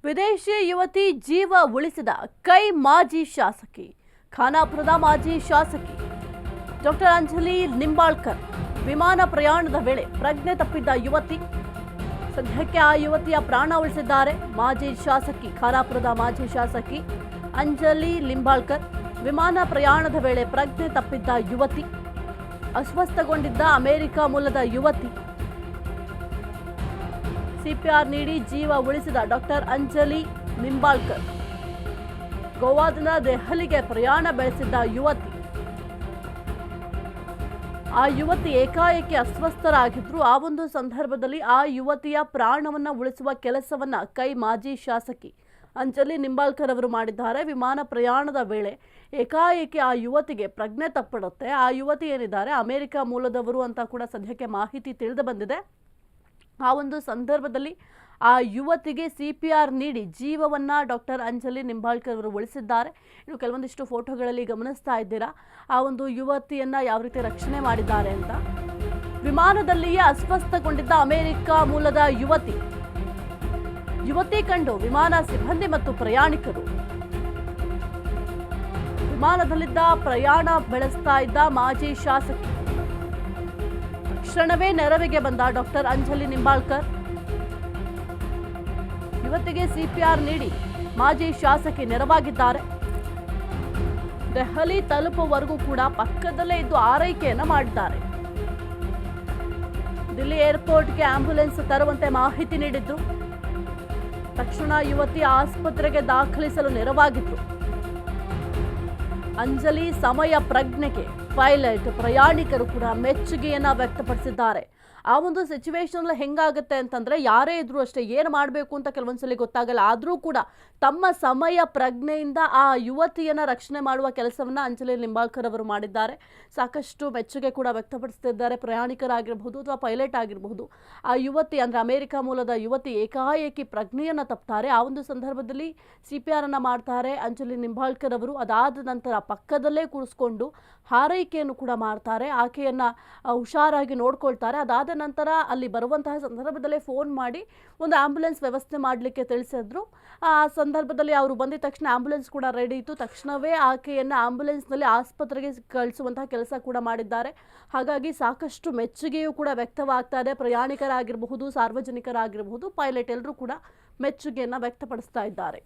ವಿದೇಶಿ ಯುವತಿ ಜೀವ ಉಳಿಸಿದ ಕೈ ಮಾಜಿ ಶಾಸಕಿ ಖಾನಾಪುರದ ಮಾಜಿ ಶಾಸಕಿ ಡಾಕ್ಟರ್ ಅಂಜಲಿ ನಿಂಬಾಳ್ಕರ್ ವಿಮಾನ ಪ್ರಯಾಣದ ವೇಳೆ ಪ್ರಜ್ಞೆ ತಪ್ಪಿದ್ದ ಯುವತಿ ಸದ್ಯಕ್ಕೆ ಆ ಯುವತಿಯ ಪ್ರಾಣ ಉಳಿಸಿದ್ದಾರೆ ಮಾಜಿ ಶಾಸಕಿ ಖಾನಾಪುರದ ಮಾಜಿ ಶಾಸಕಿ ಅಂಜಲಿ ನಿಂಬಾಳ್ಕರ್ ವಿಮಾನ ಪ್ರಯಾಣದ ವೇಳೆ ಪ್ರಜ್ಞೆ ತಪ್ಪಿದ್ದ ಯುವತಿ ಅಸ್ವಸ್ಥಗೊಂಡಿದ್ದ ಅಮೆರಿಕ ಮೂಲದ ಯುವತಿ ಸಿಪಿಆರ್ ನೀಡಿ ಜೀವ ಉಳಿಸಿದ ಡಾಕ್ಟರ್ ಅಂಜಲಿ ನಿಂಬಾಳ್ಕರ್ ಗೋವಾದಿಂದ ದೆಹಲಿಗೆ ಪ್ರಯಾಣ ಬೆಳೆಸಿದ್ದ ಯುವತಿ ಆ ಯುವತಿ ಏಕಾಏಕಿ ಅಸ್ವಸ್ಥರಾಗಿದ್ರು ಆ ಒಂದು ಸಂದರ್ಭದಲ್ಲಿ ಆ ಯುವತಿಯ ಪ್ರಾಣವನ್ನ ಉಳಿಸುವ ಕೆಲಸವನ್ನ ಕೈ ಮಾಜಿ ಶಾಸಕಿ ಅಂಜಲಿ ನಿಂಬಾಳ್ಕರ್ ಅವರು ಮಾಡಿದ್ದಾರೆ ವಿಮಾನ ಪ್ರಯಾಣದ ವೇಳೆ ಏಕಾಏಕಿ ಆ ಯುವತಿಗೆ ಪ್ರಜ್ಞೆ ತಪ್ಪಿಡುತ್ತೆ ಆ ಯುವತಿ ಏನಿದ್ದಾರೆ ಅಮೆರಿಕ ಮೂಲದವರು ಅಂತ ಕೂಡ ಸದ್ಯಕ್ಕೆ ಮಾಹಿತಿ ತಿಳಿದು ಬಂದಿದೆ ಆ ಒಂದು ಸಂದರ್ಭದಲ್ಲಿ ಆ ಯುವತಿಗೆ ಸಿಪಿಆರ್ ನೀಡಿ ಜೀವವನ್ನ ಡಾಕ್ಟರ್ ಅಂಜಲಿ ನಿಂಬಾಳ್ಕರ್ ಅವರು ಉಳಿಸಿದ್ದಾರೆ ಇನ್ನು ಕೆಲವೊಂದಿಷ್ಟು ಫೋಟೋಗಳಲ್ಲಿ ಗಮನಿಸ್ತಾ ಇದ್ದೀರಾ ಆ ಒಂದು ಯುವತಿಯನ್ನ ಯಾವ ರೀತಿ ರಕ್ಷಣೆ ಮಾಡಿದ್ದಾರೆ ಅಂತ ವಿಮಾನದಲ್ಲಿಯೇ ಅಸ್ವಸ್ಥಗೊಂಡಿದ್ದ ಅಮೆರಿಕ ಮೂಲದ ಯುವತಿ ಕಂಡು ವಿಮಾನ ಸಿಬ್ಬಂದಿ ಮತ್ತು ಪ್ರಯಾಣಿಕರು ವಿಮಾನದಲ್ಲಿದ್ದ ಪ್ರಯಾಣ ಬೆಳೆಸ್ತಾ ಇದ್ದ ಮಾಜಿ ಶಾಸಕಿ ಕ್ಷಣವೇ ನೆರವಿಗೆ ಬಂದ ಡಾಕ್ಟರ್ ಅಂಜಲಿ ನಿಂಬಾಳ್ಕರ್ ಯುವತಿಗೆ ಸಿಪಿಆರ್ ನೀಡಿ ಮಾಜಿ ಶಾಸಕಿ ನೆರವಾಗಿದ್ದಾರೆ ದೆಹಲಿ ತಲುಪುವವರೆಗೂ ಕೂಡ ಪಕ್ಕದಲ್ಲೇ ಇದ್ದು ಆರೈಕೆಯನ್ನ ಮಾಡಿದ್ದಾರೆ ದಿಲ್ಲಿ ಏರ್ಪೋರ್ಟ್ಗೆ ಆಂಬ್ಯುಲೆನ್ಸ್ ತರುವಂತೆ ಮಾಹಿತಿ ನೀಡಿದ್ರು ತಕ್ಷಣ ಯುವತಿ ಆಸ್ಪತ್ರೆಗೆ ದಾಖಲಿಸಲು ನೆರವಾಗಿದ್ರು ಅಂಜಲಿ ಸಮಯ ಪ್ರಜ್ಞೆಗೆ ಪೈಲಟ್ ಪ್ರಯಾಣಿಕರು ಕೂಡ ಮೆಚ್ಚುಗೆಯನ್ನ ವ್ಯಕ್ತಪಡಿಸಿದ್ದಾರೆ ಆ ಒಂದು ಸಿಚುವೇಶನ್ ಹೆಂಗಾಗುತ್ತೆ ಅಂತಂದ್ರೆ ಯಾರೇ ಇದ್ರು ಅಷ್ಟೇ ಏನು ಮಾಡಬೇಕು ಅಂತ ಕೆಲವೊಂದ್ಸಲಿ ಗೊತ್ತಾಗಲ್ಲ ಆದರೂ ಕೂಡ ತಮ್ಮ ಸಮಯ ಪ್ರಜ್ಞೆಯಿಂದ ಆ ಯುವತಿಯನ್ನ ರಕ್ಷಣೆ ಮಾಡುವ ಕೆಲಸವನ್ನ ಅಂಜಲಿ ನಿಂಬಾಳ್ಕರ್ ಅವರು ಮಾಡಿದ್ದಾರೆ ಸಾಕಷ್ಟು ಮೆಚ್ಚುಗೆ ಕೂಡ ವ್ಯಕ್ತಪಡಿಸುತ್ತಿದ್ದಾರೆ ಪ್ರಯಾಣಿಕರಾಗಿರಬಹುದು ಅಥವಾ ಪೈಲಟ್ ಆಗಿರಬಹುದು ಆ ಯುವತಿ ಅಂದ್ರೆ ಅಮೆರಿಕ ಮೂಲದ ಯುವತಿ ಏಕಾಏಕಿ ಪ್ರಜ್ಞೆಯನ್ನ ತಪ್ತಾರೆ ಆ ಒಂದು ಸಂದರ್ಭದಲ್ಲಿ ಸಿಪಿಆರ್ ಅನ್ನ ಮಾಡ್ತಾರೆ ಅಂಜಲಿ ನಿಂಬಾಳ್ಕರ್ ಅವರು ಅದಾದ ನಂತರ ಪಕ್ಕದಲ್ಲೇ ಕೂರಿಸ್ಕೊಂಡು ಹಾರೈಕೆಯನ್ನು ಕೂಡ ಮಾಡ್ತಾರೆ ಆಕೆಯನ್ನ ಹುಷಾರಾಗಿ ನೋಡ್ಕೊಳ್ತಾರೆ ಅದಾದ ನಂತರ ಅಲ್ಲಿ ಬರುವಂತಹ ಸಂದರ್ಭದಲ್ಲೇ ಫೋನ್ ಮಾಡಿ ಒಂದು ಆಂಬ್ಯುಲೆನ್ಸ್ ವ್ಯವಸ್ಥೆ ಮಾಡಲಿಕ್ಕೆ ತಿಳಿಸಿದ್ರು ಆ ಸಂದರ್ಭದಲ್ಲಿ ಅವರು ಬಂದಿದ ತಕ್ಷಣ ಆಂಬ್ಯುಲೆನ್ಸ್ ಕೂಡ ರೆಡಿ ಇತ್ತು ತಕ್ಷಣವೇ ಆಕೆಯನ್ನು ಆಂಬ್ಯುಲೆನ್ಸ್ನಲ್ಲಿ ಆಸ್ಪತ್ರೆಗೆ ಕಳಿಸುವಂತಹ ಕೆಲಸ ಕೂಡ ಮಾಡಿದ್ದಾರೆ ಹಾಗಾಗಿ ಸಾಕಷ್ಟು ಮೆಚ್ಚುಗೆಯೂ ಕೂಡ ವ್ಯಕ್ತವಾಗ್ತಾ ಇದೆ ಪ್ರಯಾಣಿಕರಾಗಿರಬಹುದು ಸಾರ್ವಜನಿಕರಾಗಿರಬಹುದು ಪೈಲಟ್ ಎಲ್ಲರೂ ಕೂಡ ಮೆಚ್ಚುಗೆಯನ್ನು ವ್ಯಕ್ತಪಡಿಸ್ತಾ ಇದ್ದಾರೆ